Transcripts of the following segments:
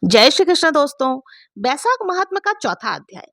जय श्री कृष्ण दोस्तों। बैसाख महात्म का चौथा अध्याय।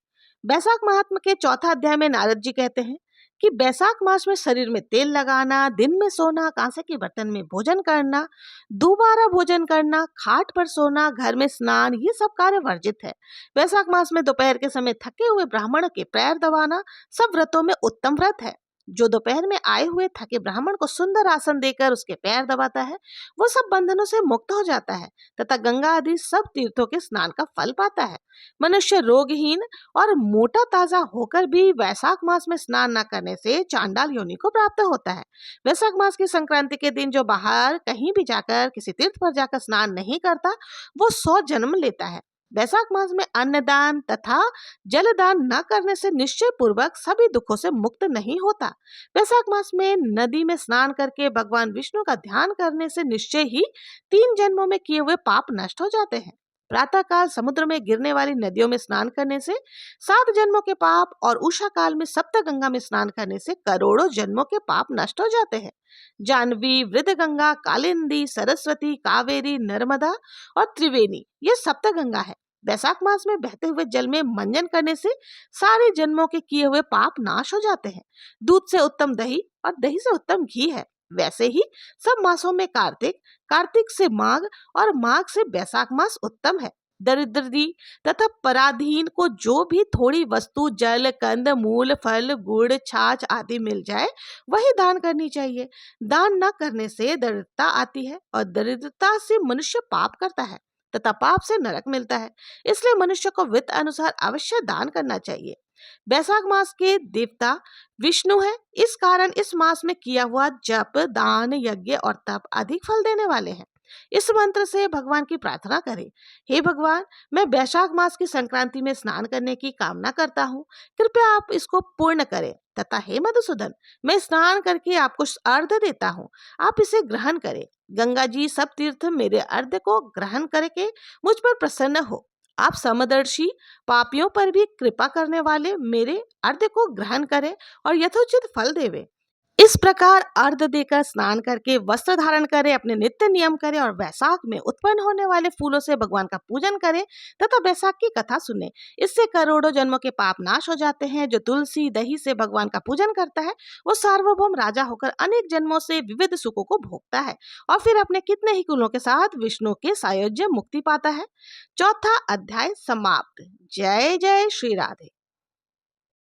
बैसाख महात्म के चौथा अध्याय में नारद जी कहते हैं कि बैसाख मास में शरीर में तेल लगाना, दिन में सोना, कांसे के बर्तन में भोजन करना, दोबारा भोजन करना, खाट पर सोना, घर में स्नान, ये सब कार्य वर्जित है। बैसाख मास में दोपहर के समय थके हुए ब्राह्मण के पैर दबाना सब व्रतों में उत्तम व्रत है। जो दोपहर में आए हुए थके ब्राह्मण को सुंदर आसन देकर उसके पैर दबाता है, वो सब बंधनों से मुक्त हो जाता है तथा गंगा आदि सब तीर्थों के स्नान का फल पाता है। मनुष्य रोगहीन और मोटा ताजा होकर भी वैशाख मास में स्नान न करने से चांडाल योनि को प्राप्त होता है। वैशाख मास की संक्रांति के दिन जो बाहर कहीं भी जाकर किसी तीर्थ पर जाकर स्नान नहीं करता, वो 100 जन्म लेता है। वैशाख मास में अन्नदान तथा जलदान न करने से निश्चय पूर्वक सभी दुखों से मुक्त नहीं होता। वैशाख मास में नदी में स्नान करके भगवान विष्णु का ध्यान करने से निश्चय ही 3 जन्मों में किए हुए पाप नष्ट हो जाते हैं। प्रातः काल समुद्र में गिरने वाली नदियों में स्नान करने से 7 जन्मों के पाप और उषा काल में सप्त गंगा में स्नान करने से करोड़ों जन्मों के पाप नष्ट हो जाते हैं। जानवी, वृद्ध गंगा, कालिंदी, सरस्वती, कावेरी, नर्मदा और त्रिवेणी ये सप्त गंगा है। वैशाख मास में बहते हुए जल में मंजन करने से सारे जन्मों के किए हुए पाप नाश हो जाते हैं। दूध से उत्तम दही और दही से उत्तम घी है। वैसे ही सब मासों में कार्तिक, कार्तिक से माघ और माघ से बैसाख मास उत्तम है। दरिद्री तथा पराधीन को जो भी थोड़ी वस्तु, जल, कंद, मूल, फल, गुड़, छाछ आदि मिल जाए वही दान करनी चाहिए। दान न करने से दरिद्रता आती है और दरिद्रता से मनुष्य पाप करता है तथा पाप से नरक मिलता है। इसलिए मनुष्य को वित्त अनुसार अवश्य दान करना चाहिए। बैसाख मास के देवता विष्णु है, इस कारण इस मास में किया हुआ जप, दान, यज्ञ और तप अधिक फल देने वाले हैं। इस मंत्र से भगवान की प्रार्थना करें। हे भगवान, मैं वैशाख मास की संक्रांति में स्नान करने की कामना करता हूँ, कृपया आप इसको पूर्ण करें। तथा हे मधुसूदन, मैं स्नान करके आपको अर्घ्य देता हूँ, आप इसे ग्रहण करें। गंगा जी सब तीर्थ मेरे अर्घ्य को ग्रहण करके मुझ पर प्रसन्न हो। आप समदर्शी, पापियों पर भी कृपा करने वाले मेरे अर्घ्य को ग्रहण करें और यथोचित फल देवे। इस प्रकार अर्घ्य देकर स्नान करके वस्त्र धारण करें, अपने नित्य नियम करें और वैशाख में उत्पन्न होने वाले फूलों से भगवान का पूजन करें तथा वैशाख की कथा सुने। इससे करोड़ों जन्मों के पाप नाश हो जाते हैं। जो तुलसी दही से भगवान का पूजन करता है वो सार्वभौम राजा होकर अनेक जन्मों से विविध सुखों को भोगता है और फिर अपने कितने ही कुलों के साथ विष्णु के सायुज्य मुक्ति पाता है। चौथा अध्याय समाप्त। जय जय श्री राधे।